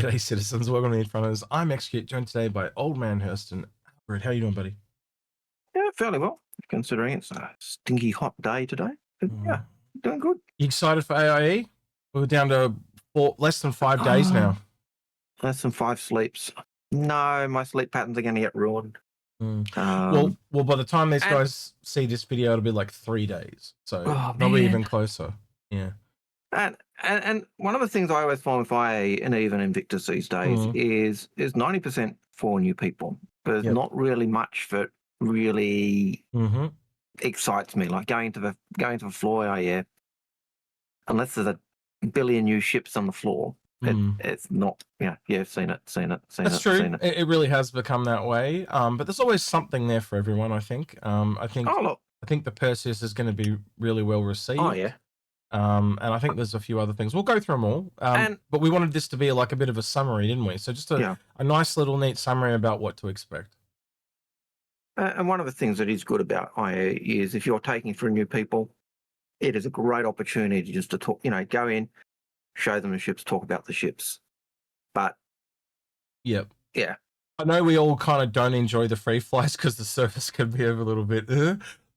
G'day, citizens. Welcome to the Inforunners. I'm Execute, joined today by Old Man Hurston. Algared, how you doing, buddy? Yeah, fairly well, considering it's a stinky hot day today. But yeah, doing good. You excited for AIE? We're down to less than 5 days now. Less than 5 sleeps. No, my sleep patterns are going to get ruined. Well, by the time these guys see this video, it'll be like 3 days. So probably even closer. Yeah. And one of the things I always find with IA and even Invictus these days is 90% for new people. There's not really much that really excites me. Like going to the floor, yeah. Unless there's a billion new ships on the floor, it's not. Yeah, seen it. That's true. It really has become that way. But there's always something there for everyone. I think. I think the Perseus is going to be really well received. Oh yeah. And I think there's a few other things. We'll go through them all. But we wanted this to be like a bit of a summary, didn't we? So just a nice little neat summary about what to expect. And one of the things that is good about IA is if you're taking for new people, it is a great opportunity just to talk, go in, show them the ships, talk about the ships. But yeah. I know we all kind of don't enjoy the free flies because the surface can be a little bit,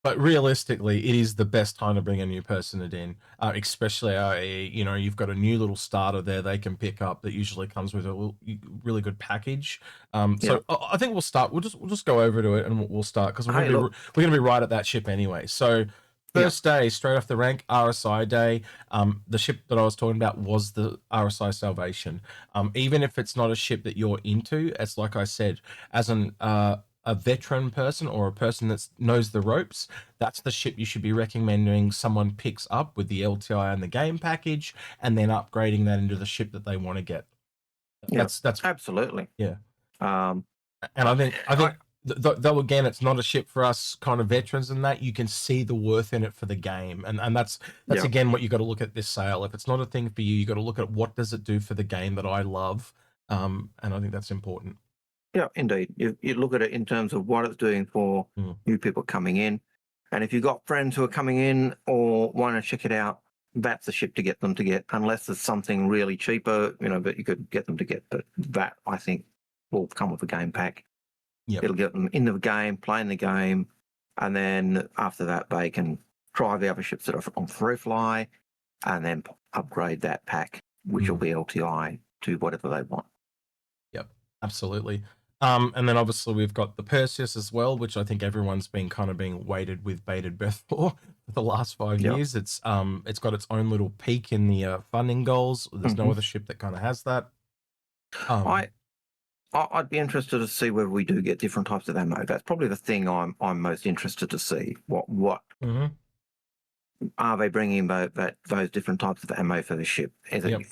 but realistically, it is the best time to bring a new person in, especially you've got a new little starter there they can pick up that usually comes with a really good package. So I think we'll start. We'll just go over to it and we'll start because we're going to be right at that ship anyway. So first day, straight off the rank, RSI day. The ship that I was talking about was the RSI Salvation. Even if it's not a ship that you're into, it's like I said, as a veteran person or a person that knows the ropes, that's the ship you should be recommending someone picks up with the LTI and the game package, and then upgrading that into the ship that they want to get. That's absolutely. Yeah. And I think though again, it's not a ship for us kind of veterans and that, you can see the worth in it for the game. And that's again what you got to look at this sale. If it's not a thing for you, you got to look at what does it do for the game that I love. And I think that's important. Yeah, indeed. You look at it in terms of what it's doing for new people coming in. And if you've got friends who are coming in or want to check it out, that's the ship to get them to get, unless there's something really cheaper, that you could get them to get. But that, I think, will come with a game pack. Yep. It'll get them into the game, playing the game, and then after that, they can try the other ships that are on free fly and then upgrade that pack, which will be LTI to whatever they want. Yep, absolutely. And then obviously we've got the Perseus as well, which I think everyone's been kind of being waited with bated breath for the last 5 years. It's got its own little peak in the funding goals. There's no other ship that kind of has that. I'd be interested to see whether we do get different types of ammo. That's probably the thing I'm most interested to see. What are they bringing those different types of ammo for the ship?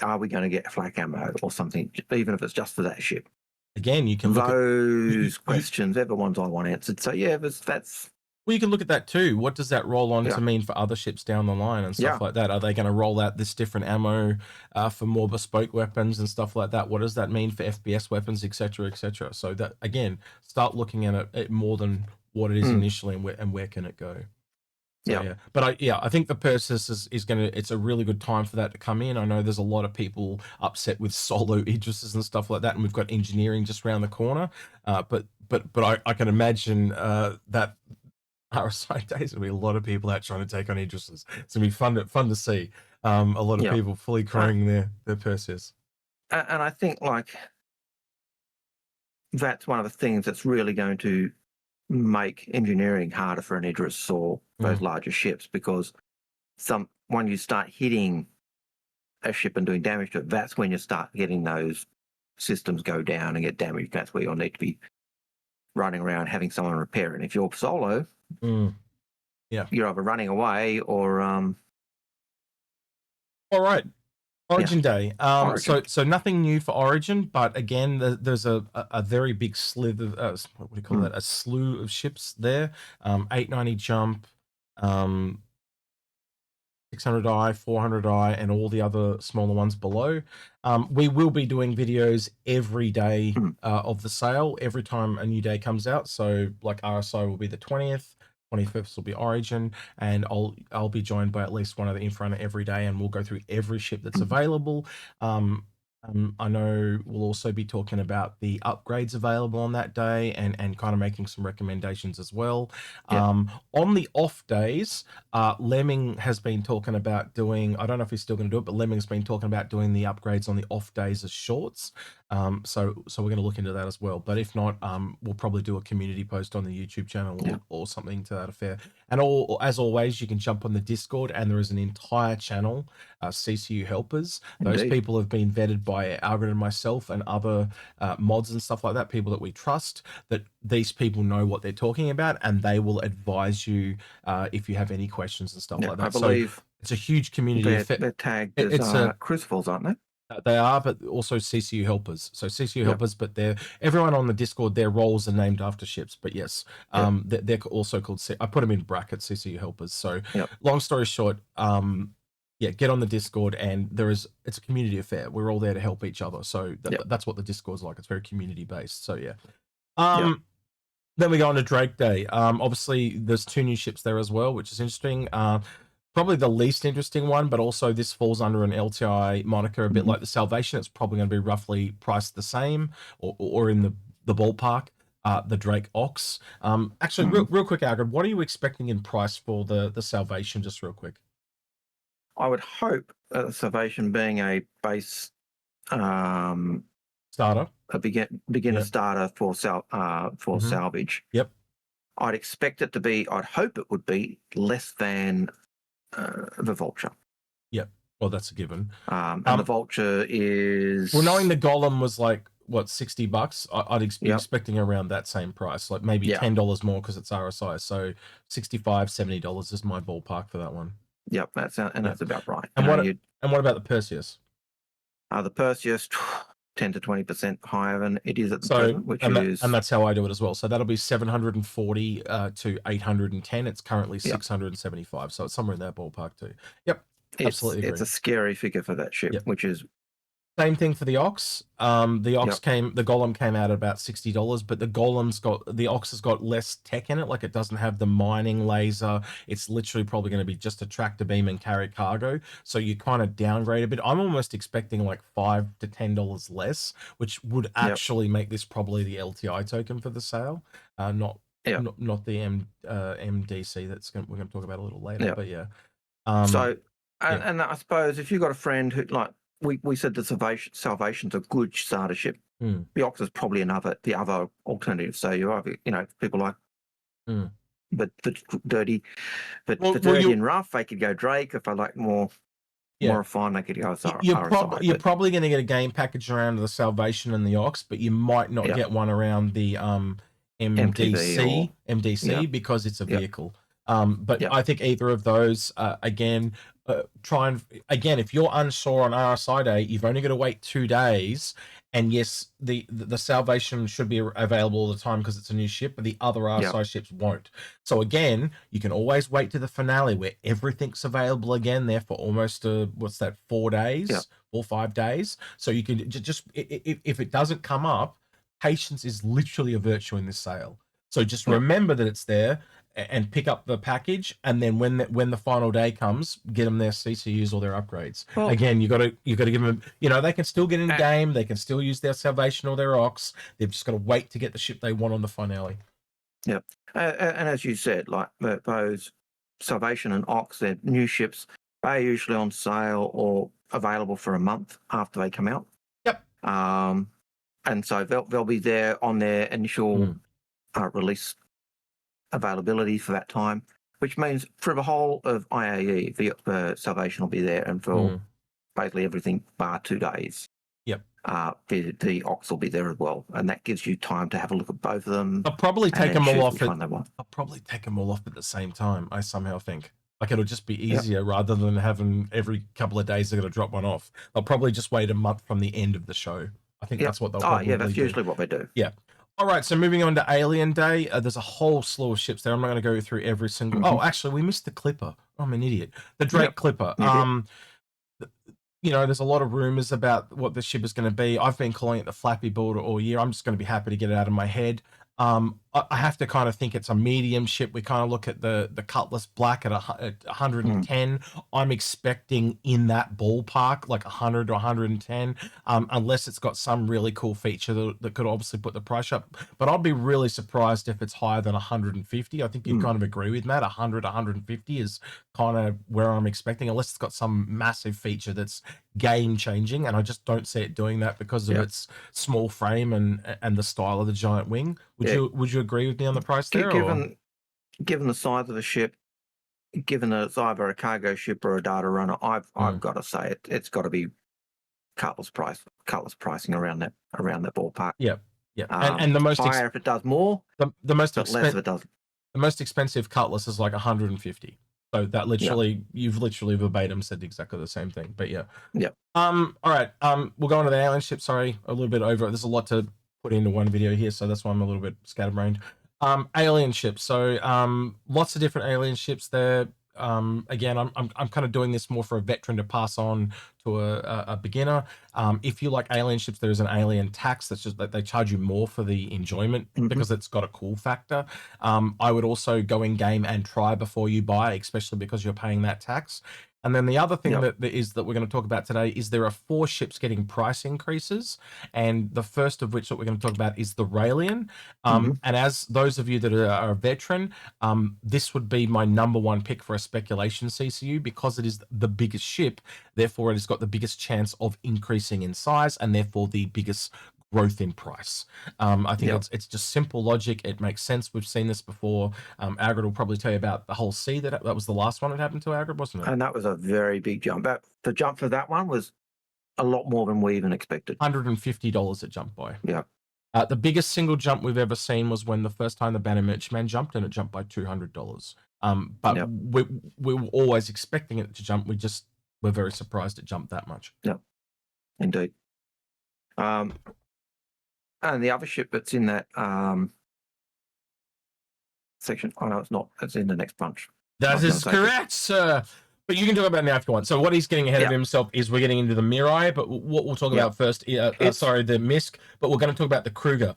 Are we going to get flak ammo or something, even if it's just for that ship? Again, you can look at those questions. They're the ones I want answered. So that's. Well, you can look at that too. What does that roll on to mean for other ships down the line and stuff like that? Are they going to roll out this different ammo for more bespoke weapons and stuff like that? What does that mean for FPS weapons, etc., etc.? So that again, start looking at it more than what it is initially and where can it go. So, but I think the Perseus is going to, it's a really good time for that to come in. I know there's a lot of people upset with solo Aegises and stuff like that, and we've got engineering just around the corner. But I can imagine that RSI days will be a lot of people out trying to take on Aegises. It's going to be fun to see a lot of people fully crowing their Perseus. And I think that's one of the things that's really going to make engineering harder for an Aegis or those larger ships, because when you start hitting a ship and doing damage to it, that's when you start getting those systems go down and get damaged. That's where you'll need to be running around having someone repair it. And if you're solo, you're either running away or all right. Origin Day. So nothing new for Origin, but again, there's a very big slither. What do you call that? A slew of ships there. 890 jump, 600i, 400i, and all the other smaller ones below. We will be doing videos every day of the sale, every time a new day comes out. So like RSI will be the 20th. 25th will be Origin, and I'll be joined by at least one of the Inforunner every day, and we'll go through every ship that's available. I know we'll also be talking about the upgrades available on that day and kind of making some recommendations as well. Yep. On the off days, Lemming has been talking about doing, I don't know if he's still going to do it, but Lemming's been talking about doing the upgrades on the off days as shorts. So we're going to look into that as well. But if not, we'll probably do a community post on the YouTube channel Yeah. or something to that effect. And as always, you can jump on the Discord, and there is an entire channel, CCU helpers. Those Indeed. people have been vetted by Algared and myself and other mods and stuff like that, people that we trust, that these people know what they're talking about, and they will advise you if you have any questions and stuff Yeah, like that. I believe so it's a huge community effect. they're tagged as It's a crucibles, aren't they? they are, but also CCU helpers. So CCU Yep. helpers, but everyone on the Discord, their roles are named after ships. But yes, they're also called. I put them in brackets, CCU helpers. So Yep. long story short, yeah, get on the Discord, and it's a community affair. We're all there to help each other. So that's what the Discord's like. It's very community based. So yeah. Then we go on to Drake Day. Obviously, there's 2 new ships there as well, which is interesting. Probably the least interesting one, but also this falls under an LTI moniker, a bit like the Salvation. It's probably going to be roughly priced the same or in the ballpark. The Drake Ox. Actually, real quick, Algared, what are you expecting in price for the Salvation? Just real quick. I would hope Salvation being a base starter, a beginner starter for salvage. Yep. I'd expect it to be. I'd hope it would be less than the Vulture. Yep. Well, that's a given. And the Vulture is. Well, knowing the Golem was like what, $60, I'd be expecting around that same price, like maybe $10 more because it's RSI. So $65-$70 is my ballpark for that one. Yep, that's about right. And what about the Perseus? The Perseus, 10 to 20% higher than it is at the present, and that's how I do it as well. So that'll be 740 to 810. It's currently 675, so it's somewhere in that ballpark too. Yep, absolutely agree. It's a scary figure for that ship, which is same thing for the Ox. The Golem came out at about $60, but the Ox has got less tech in it. Like, it doesn't have the mining laser. It's literally probably going to be just a tractor beam and carry cargo. So you kind of downgrade a bit. I'm almost expecting like $5 to $10 less, which would actually make this probably the LTI token for the sale, not the MDC we're going to talk about a little later. But yeah. And I suppose if you've got a friend who, like, we said the Salvation's a good starter ship. The Ox is probably the other alternative. So you're either, people like, but the dirty and rough, they could go Drake. If I like more refined, they could go RSI. You're probably going to get a game package around the Salvation and the Ox, but you might not get one around the MDC because it's a vehicle. But I think either of those, if you're unsure on RSI day, you've only got to wait 2 days. And yes, the Salvation should be available all the time because it's a new ship, but the other RSI ships won't. So again, you can always wait to the finale where everything's available again there for almost 4 days, 4 or 5 days. So you can just if it doesn't come up, patience is literally a virtue in this sale. So just remember that it's there and pick up the package, and then when the final day comes, get them their CCUs or their upgrades. Well, again, you got to give them. They can still get in game. They can still use their Salvation or their Ox. They've just got to wait to get the ship they want on the finale. Yep, and as you said, like those Salvation and Ox, they're new ships. They're usually on sale or available for a month after they come out. Yep. And so they'll be there on their initial release availability for that time, which means for the whole of IAE, the Salvation will be there and for basically everything bar 2 days. Yep. The Ox will be there as well, and that gives you time to have a look at both of them. I'll probably take them all off. I'll probably take them all off at the same time. I somehow think like it'll just be easier rather than having every couple of days they're going to drop one off. They'll probably just wait a month from the end of the show. I think that's what they'll probably do. That's usually what they do. Yeah. All right, so moving on to Alien Day, there's a whole slew of ships there. I'm not going to go through every single. Oh, actually, we missed the Clipper. I'm an idiot. The Drake Clipper. There's a lot of rumors about what the ship is going to be. I've been calling it the Flappy Builder all year. I'm just going to be happy to get it out of my head. I have to kind of think it's a medium ship. We kind of look at the Cutlass Black at 110. I'm expecting in that ballpark, like 100 to 110, unless it's got some really cool feature that could obviously put the price up. But I'll be really surprised if it's higher than 150. I think you kind of agree with Matt. 100 to 150 is kind of where I'm expecting, unless it's got some massive feature that's game changing, and I just don't see it doing that because of its small frame and the style of the giant wing. Would you agree with me on the price there? Given the size of the ship, given that it's either a cargo ship or a data runner, I've got to say it's got to be Cutlass pricing around that ballpark. Yeah. And the most higher if it does more, the most but less if it doesn't. The most expensive Cutlass is like 150. So that you've literally verbatim said exactly the same thing. But yeah. All right. We'll go on to the alien ship. Sorry, a little bit over. There's a lot to put into one video here, so that's why I'm a little bit scatterbrained. Alien ships. So lots of different alien ships there. Again, I'm kind of doing this more for a veteran to pass on to a beginner. If you like alien ships, there is an alien tax that's just that they charge you more for the enjoyment because it's got a cool factor. I would also go in game and try before you buy, especially because you're paying that tax. And then the other thing that we're going to talk about today is there are 4 ships getting price increases, and the first of which that we're going to talk about is the Raelian. And as those of you that are a veteran, this would be my #1 pick for a speculation CCU because it is the biggest ship. Therefore, it has got the biggest chance of increasing in size and therefore the biggest growth in price. I think it's just simple logic. It makes sense. We've seen this before. Algared will probably tell you about the whole C that was the last one that happened to Algared, wasn't it? And that was a very big jump. The jump for that one was a lot more than we even expected. $150 it jumped by. Yeah. The biggest single jump we've ever seen was when the first time the Banner Merchantman jumped, and it jumped by $200. But we were always expecting it to jump. We're very surprised it jumped that much. Yeah, indeed. And the other ship that's in that section, no, it's not. It's in the next bunch. That is correct, sir. But you can talk about it now if you want. So what he's getting ahead of himself is we're getting into the Mirai, but what we'll talk about first, the MISC, but we're going to talk about the Krueger.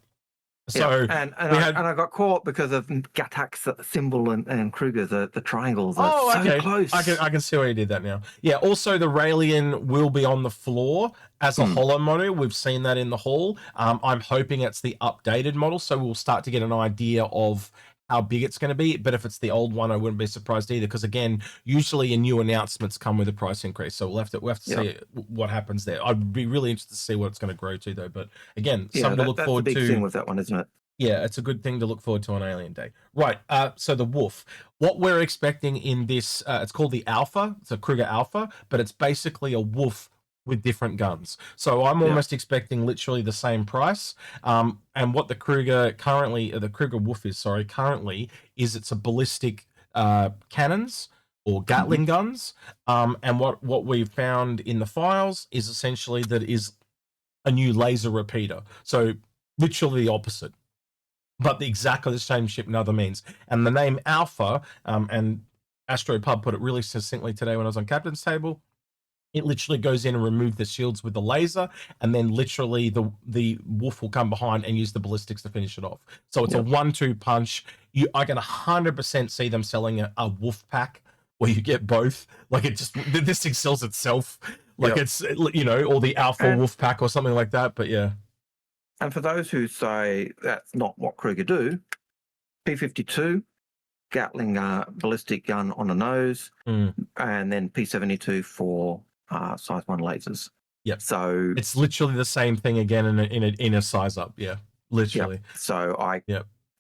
So I got caught because of Gatak's symbol and Krueger, the triangles. Are so close. I can see why you did that now. Yeah. Also, the Raelian will be on the floor as a holo model. We've seen that in the hall. I'm hoping it's the updated model, so we'll start to get an idea of how big it's going to be. But if it's the old one, I wouldn't be surprised either, because again, usually new announcements come with a price increase. So we'll have to see what happens there. I'd be really interested to see what it's going to grow to, though. But again, something to look forward to. That's the big thing with that one, isn't it? Yeah, it's a good thing to look forward to on Alien Day. Right, so the Wolf. What we're expecting in this, it's called the Alpha. It's a Krueger Alpha, but it's basically a Wolf with different guns. So I'm almost expecting literally the same price. And what the Krueger Wolf is, currently, is it's a ballistic cannons or Gatling guns. And what we've found in the files is essentially that it is a new laser repeater. So literally the opposite, but exactly the same ship in other means. And the name Alpha, and AstroPub put it really succinctly today when I was on Captain's Table, it literally goes in and remove the shields with the laser, and then literally the Wolf will come behind and use the ballistics to finish it off. So it's a 1-2 punch. I can 100% see them selling a Wolf pack where you get both. Like this thing sells itself. Like it's, or the Alpha Wolf pack or something like that. But yeah. And for those who say that's not what Krueger do, P-52, Gatling ballistic gun on the nose, and then P-72 for size 1 lasers. Yep. So it's literally the same thing again in a size up. Yeah, literally. Yep. So I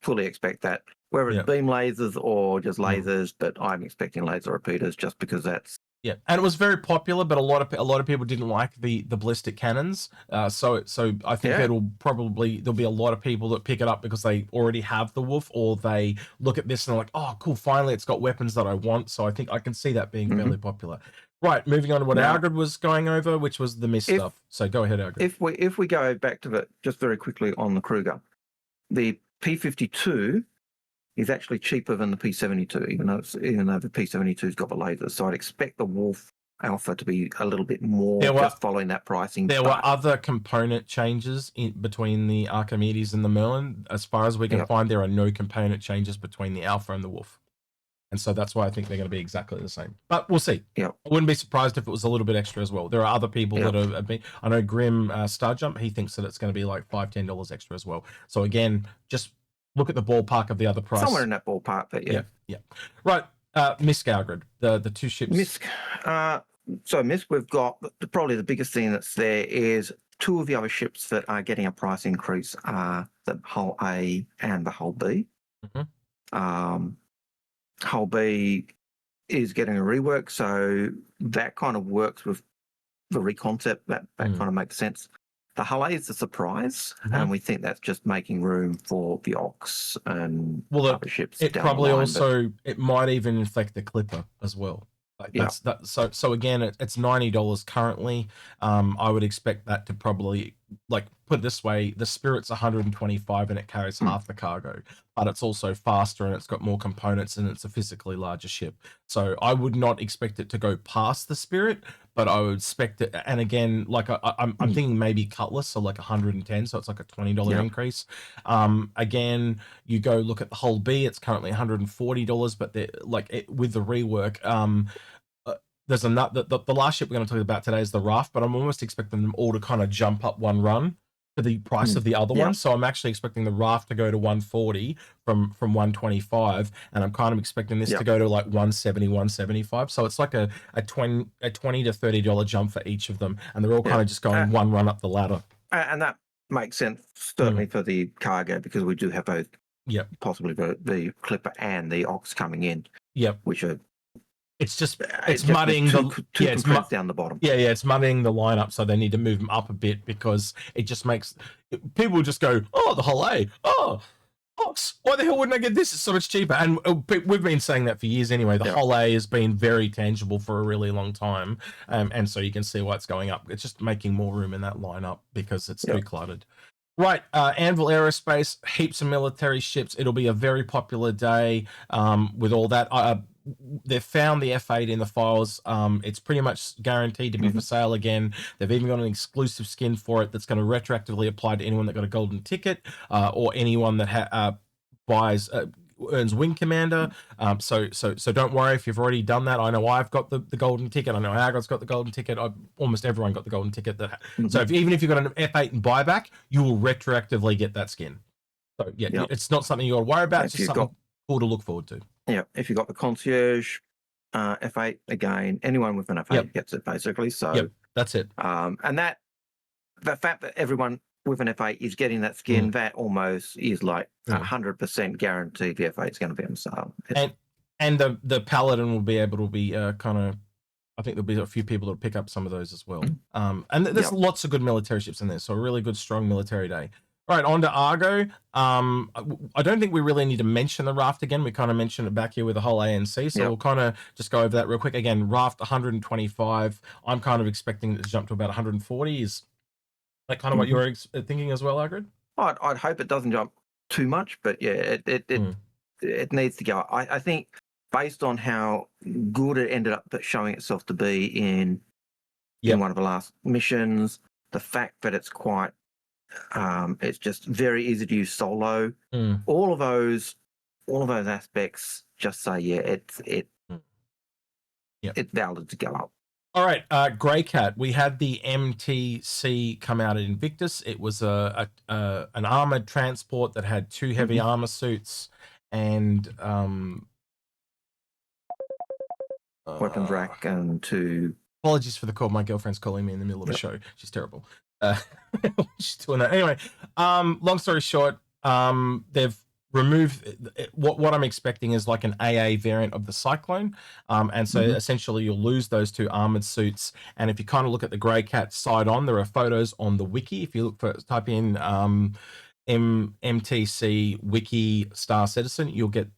fully expect that, whether it's beam lasers or just lasers, but I'm expecting laser repeaters just because that's. Yeah, and it was very popular, but a lot of people didn't like the ballistic cannons. So I think there'll be a lot of people that pick it up because they already have the Wolf, or they look at this and they're like, oh, cool, finally it's got weapons that I want. So I think I can see that being fairly popular. Right, moving on to what Algared was going over, which was the MISC stuff. So go ahead, Algared. If we go back to it just very quickly on the Krueger, the P-52 is actually cheaper than the P-72, even though the P-72's got the lasers. So I'd expect the Wolf Alpha to be a little bit more just following that pricing. There were other component changes between the Archimedes and the Merlin. As far as we can find, there are no component changes between the Alpha and the Wolf. And so that's why I think they're going to be exactly the same. But we'll see. I wouldn't be surprised if it was a little bit extra as well. There are other people that have been... I know Grim Starjump, he thinks that it's going to be like $5, $10 extra as well. So again, just look at the ballpark of the other price. Somewhere in that ballpark, but yeah. Right. MISC, Algared, the two ships. MISC. So MISC, we've got probably the biggest thing that's there is two of the other ships that are getting a price increase are the Hull A and the Hull B. Hull B is getting a rework, so that kind of works with the reconcept. That kind of makes sense. The Hull A is a surprise, and we think that's just making room for the Ox and other ships. It probably also it might even affect the Clipper as well. Like so again, it's $90 currently. I would expect that to probably, like, put it this way, the Spirit's 125 and it carries half the cargo, but it's also faster and it's got more components and it's a physically larger ship. So I would not expect it to go past the Spirit, but I would expect it. And again, like I'm thinking maybe Cutlass, so like 110, so it's like a $20 increase. Again, you go look at the Hull B, it's currently $140, but with the rework, there's another. The last ship we're going to talk about today is the Raft, but I'm almost expecting them all to kind of jump up one run to the price of the other one. So I'm actually expecting the Raft to go to 140 from 125, and I'm kind of expecting this to go to like 170, 175. So it's like a $20 to $30 jump for each of them, and they're all kind of just going one run up the ladder. And that makes sense certainly for the cargo, because we do have both. Possibly the Clipper and the Ox coming in. Which are. It's muddying the down the bottom. It's muddying the lineup, so they need to move them up a bit, because it just makes people just go, oh, the Hull A, oh, Ox, why the hell wouldn't I get this? It's so much cheaper. And we've been saying that for years anyway. The Hull A has been very tangible for a really long time, and so you can see why it's going up. It's just making more room in that lineup because it's too cluttered. Right, Anvil Aerospace, heaps of military ships. It'll be a very popular day with all that. They've found the F8 in the files. It's pretty much guaranteed to be for sale again. They've even got an exclusive skin for it that's going to retroactively apply to anyone that got a golden ticket or anyone that earns Wing Commander. So don't worry if you've already done that. I know I've got the golden ticket. I know Argo's got the golden ticket. Almost everyone got the golden ticket. So even if you've got an F8 and buyback, you will retroactively get that skin. So it's not something you got to worry about. It's just something cool to look forward to. If you've got the Concierge F8, again, anyone with an F8 gets it basically. So that's it. And that the fact that everyone with an F8 is getting that skin, that almost is like 100% guaranteed the F8 is going to be on sale. And the Paladin will be able to be kind of, I think there'll be a few people that'll pick up some of those as well. And there's lots of good military ships in there, so a really good, strong military day. All right, on to Argo. I don't think we really need to mention the Raft again. We kind of mentioned it back here with the whole ANC, so we'll kind of just go over that real quick. Again, Raft 125. I'm kind of expecting it to jump to about 140. Is that kind of what you're thinking as well, Algared? I'd hope it doesn't jump too much, but it needs to go. I think based on how good it ended up showing itself to be in one of the last missions, the fact that it's quite it's just very easy to use solo. All of those aspects just say it's valid to go up. All right, Graycat. We had the MTC come out at Invictus. It was an armored transport that had 2 heavy armor suits and weapons rack and 2. Apologies for the call. My girlfriend's calling me in the middle of the show. She's terrible. She's doing that anyway. Long story short, they've removed what I'm expecting is like an AA variant of the Cyclone, and so essentially you'll lose those 2 armored suits. And if you kind of look at the Graycat side on, there are photos on the wiki. If you type in MTC wiki Star Citizen, you'll get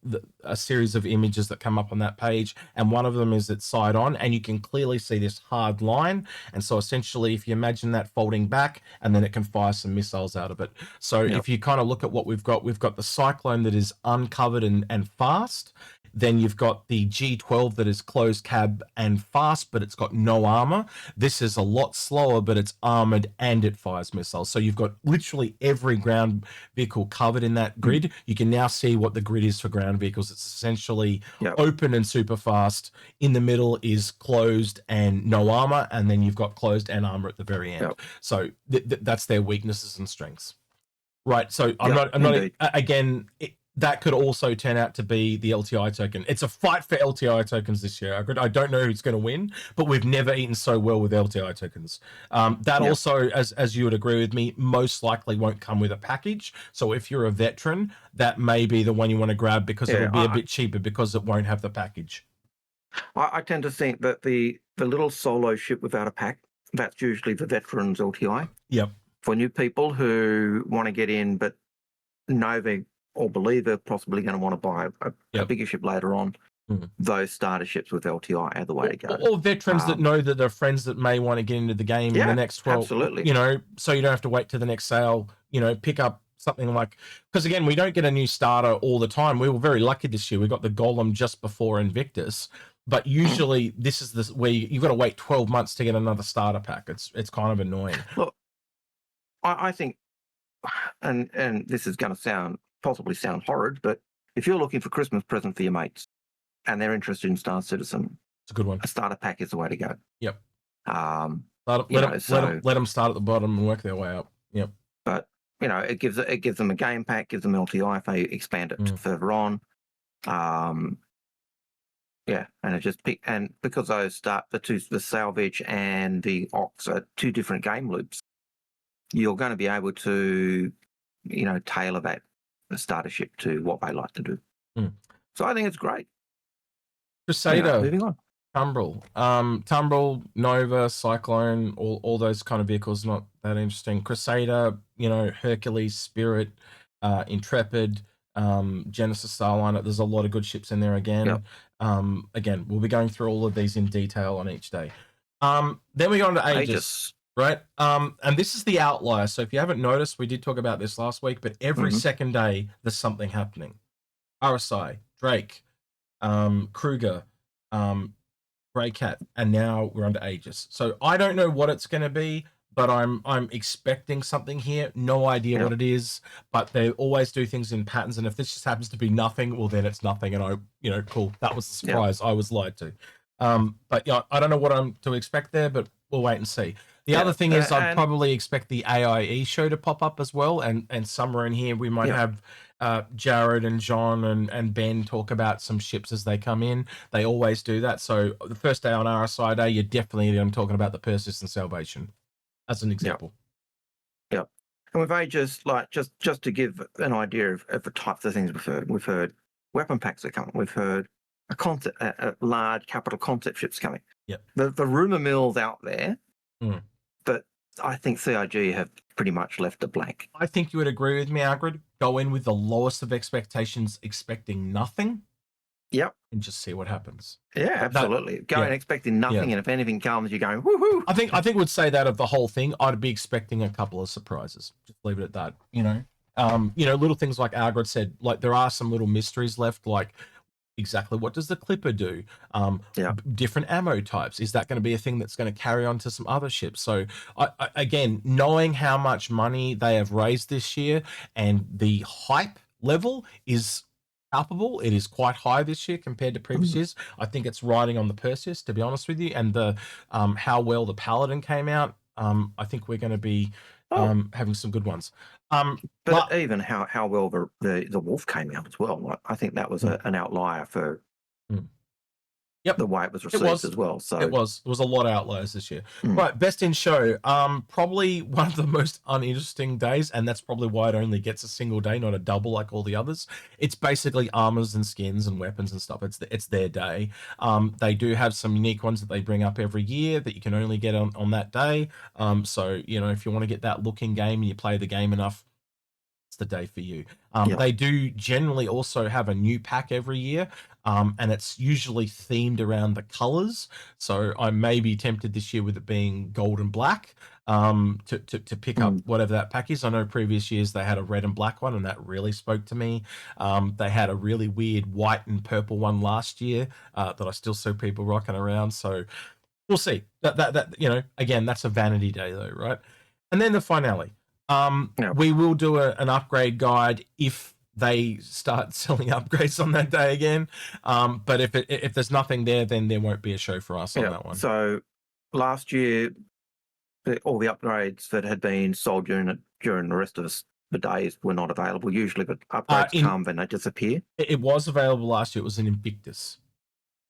a series of images that come up on that page, and one of them is its side on, and you can clearly see this hard line. And so essentially, if you imagine that folding back, and then it can fire some missiles out of it. So if you kind of look at what we've got the Cyclone that is uncovered and fast. Then you've got the G12 that is closed cab and fast, but it's got no armor. This is a lot slower, but it's armored and it fires missiles. So you've got literally every ground vehicle covered in that grid. You can now see what the grid is for ground vehicles. It's essentially open and super fast. In the middle is closed and no armor, and then you've got closed and armor at the very end. So that's their weaknesses and strengths. Right. So I'm not again. That could also turn out to be the LTI token. It's a fight for LTI tokens this year. I don't know who's going to win, but we've never eaten so well with LTI tokens. That also, as you would agree with me, most likely won't come with a package. So if you're a veteran, that may be the one you want to grab because it'll be a bit cheaper because it won't have the package. I tend to think that the little solo ship without a pack, that's usually the veterans LTI. Yep. For new people who want to get in but know they or believe they're possibly going to want to buy a bigger ship later on, those starter ships with LTI are the way to go. Or veterans that know that they're friends that may want to get into the game in the next 12. Absolutely. You know, so you don't have to wait to the next sale, you know, pick up something like, because again, we don't get a new starter all the time. We were very lucky this year. We got the Golem just before Invictus. But usually this is where you've got to wait 12 months to get another starter pack. It's kind of annoying. Look, I think, and this is going to possibly sound horrid, but if you're looking for Christmas present for your mates and they're interested in Star Citizen, it's a good one. A starter pack is the way to go. Yep. Let them start at the bottom and work their way up. Yep. But you know, it gives them a game pack, gives them LTI if they expand it further on. And it just and because those start the salvage and the ox are two different game loops, you're going to be able to, you know, tailor that starter ship to what they like to do. So I think it's great. Crusader, moving on. Tumbrel, Nova, Cyclone, all those kind of vehicles not that interesting. Crusader, you know, Hercules, Spirit, Intrepid, Genesis Starliner. There's a lot of good ships in there again. Again, we'll be going through all of these in detail on each day. Then we go on to Aegis. Right. And this is the outlier. So if you haven't noticed, we did talk about this last week, but every second day there's something happening. RSI, Drake, Krueger, Graycat, and now we're under Aegis. So I don't know what it's going to be, but I'm expecting something here. No idea what it is, but they always do things in patterns. And if this just happens to be nothing, well, then it's nothing. And cool. That was a surprise. I was lied to. But yeah, I don't know what I'm to expect there, but we'll wait and see. The other thing is I'd probably expect the AIE show to pop up as well. And somewhere in here, we might have Jared and John and Ben talk about some ships as they come in. They always do that. So the first day on RSI Day, you're definitely talking about the Perseus and Salvation as an example. Yep. And with Aegis, like just to give an idea of the types of things we've heard weapon packs are coming. We've heard a large capital concept ships coming. Yep. The rumor mill's out there, but I think CIG have pretty much left it blank. I think you would agree with me, Algared. Go in with the lowest of expectations, expecting nothing. Yep. And just see what happens. Yeah, absolutely. Go in expecting nothing, and if anything comes, you're going, woohoo. I think would say that of the whole thing. I'd be expecting a couple of surprises. Just leave it at that. Little things like Algared said, like there are some little mysteries left, like exactly what does the Clipper do? Different ammo types. Is that going to be a thing that's going to carry on to some other ships? So again, knowing how much money they have raised this year and the hype level is palpable. It is quite high this year compared to previous years. I think it's riding on the Perseus, to be honest with you, and the how well the Paladin came out. I think we're going to be having some good ones. But even how well the Wolf came out as well. I think that was an outlier for the way it was received as well. So it was a lot of outliers this year. Right, best in show. Probably one of the most uninteresting days, and that's probably why it only gets a single day, not a double like all the others. It's basically armors and skins and weapons and stuff. It's their day. They do have some unique ones that they bring up every year that you can only get on that day. So if you want to get that look in game and you play the game enough, the day for you. Yeah. They do generally also have a new pack every year, and it's usually themed around the colors. So I may be tempted this year with it being gold and black, to pick up whatever that pack is. I know previous years they had a red and black one, and that really spoke to me. They had a really weird white and purple one last year that I still see people rocking around. So we'll see. That you know, again, that's a vanity day though, right? And then the finale. We will do an upgrade guide if they start selling upgrades on that day again. But if there's nothing there, then there won't be a show for us on that one. So last year, all the upgrades that had been sold during the rest of the days were not available. Usually, but upgrades come and they disappear. It was available last year. It was in Invictus.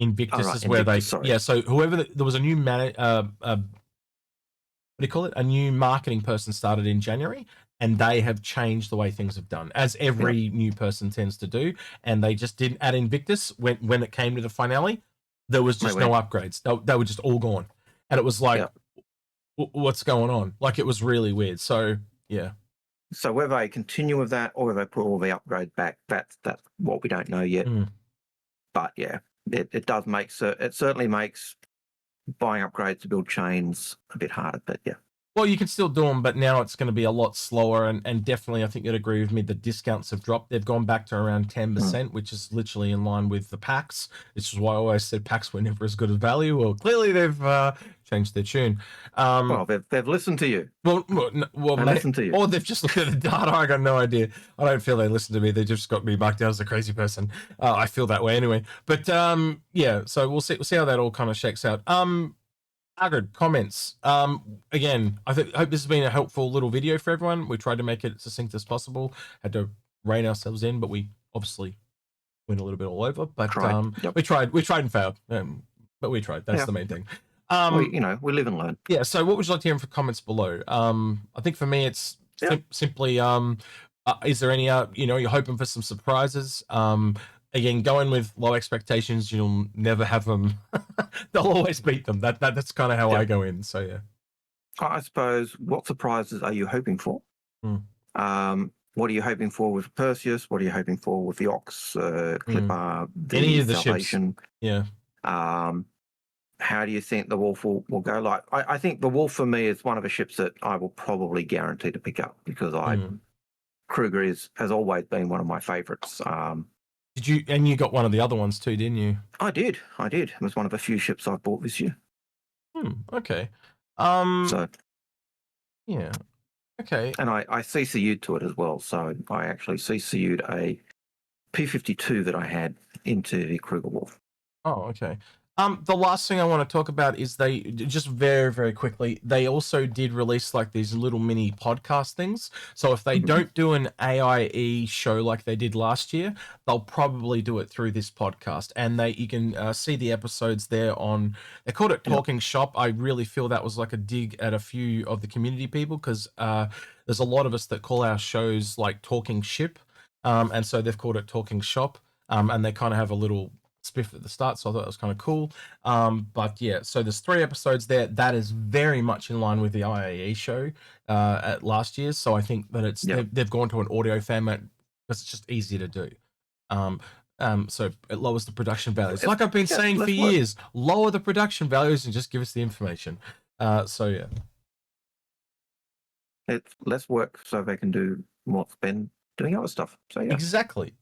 Invictus is where Invictus, yeah. So whoever there was a new what do you call it? A new marketing person started in January, and they have changed the way things have done, as every new person tends to do. And they just didn't add Invictus when it came to the finale. There was just no upgrades. They were just all gone, and it was like, what's going on? Like, it was really weird. So yeah. So whether they continue with that or whether they put all the upgrades back, that's what we don't know yet. But yeah, it does make it certainly makes buying upgrades to build chains a bit harder, but yeah. Well, you can still do them, but now it's going to be a lot slower, and definitely, I think you'd agree with me, the discounts have dropped. They've gone back to around 10%, which is literally in line with the packs. This is why I always said packs were never as good as value. Well, clearly they've changed their tune. Well, they've listened to you. Well, listened to you. Or they've just looked at the data. I got no idea. I don't feel they listen to me. They just got me marked down as a crazy person. I feel that way anyway. But yeah, so we'll see how that all kind of shakes out. Algared, comments. Again, I hope this has been a helpful little video for everyone. We tried to make it as succinct as possible. Had to rein ourselves in, but we obviously went a little bit all over. But we tried and failed. But we tried. That's the main thing. We live and learn. Yeah. So, what would you like to hear for comments below? I think for me, it's simply, is there any, you're hoping for some surprises? Again, going with low expectations, you'll never have them. They'll always beat them. That's kind of how I go in. So yeah. I suppose, what surprises are you hoping for? What are you hoping for with Perseus? What are you hoping for with the Ox, Clipper, any of the Salvation ships? Yeah. How do you think the Wolf will go? Like, I think the Wolf for me is one of the ships that I will probably guarantee to pick up, because Krueger has always been one of my favorites. Did you? And you got one of the other ones too, didn't you? I did. It was one of the few ships I've bought this year. Okay. So yeah. Okay. And I CCU'd to it as well. So I actually CCU'd a P-52 that I had into the Krueger Wolf. Oh, okay. The last thing I want to talk about is they just very, very quickly, they also did release like these little mini podcast things. So if they don't do an AIE show like they did last year, they'll probably do it through this podcast. And you can see the episodes there on, they called it Talking Shop. I really feel that was like a dig at a few of the community people, because there's a lot of us that call our shows like Talking Ship. And so they've called it Talking Shop. And they kind of have a little spiff at the start, so I thought that was kind of cool. But yeah, so there's 3 episodes there. That is very much in line with the IAE show at last year. So I think that it's they've gone to an audio format because it's just easier to do. So it lowers the production values. Like I've been saying for years, lower the production values and just give us the information. So yeah, it's less work so they can do what's been doing other stuff. So yeah, exactly.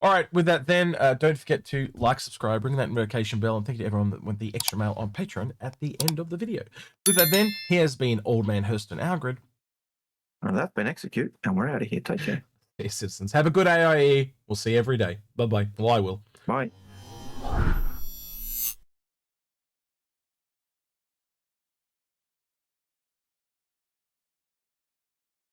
All right, with that then, don't forget to like, subscribe, ring that notification bell, and thank you to everyone that went the extra mail on Patreon at the end of the video. With that then, he has been Old Man Hurston Algared. And that's been Execute, and we're out of here. Take care. Hey, citizens. Have a good AIE. We'll see you every day. Bye-bye. Well, I will. Bye.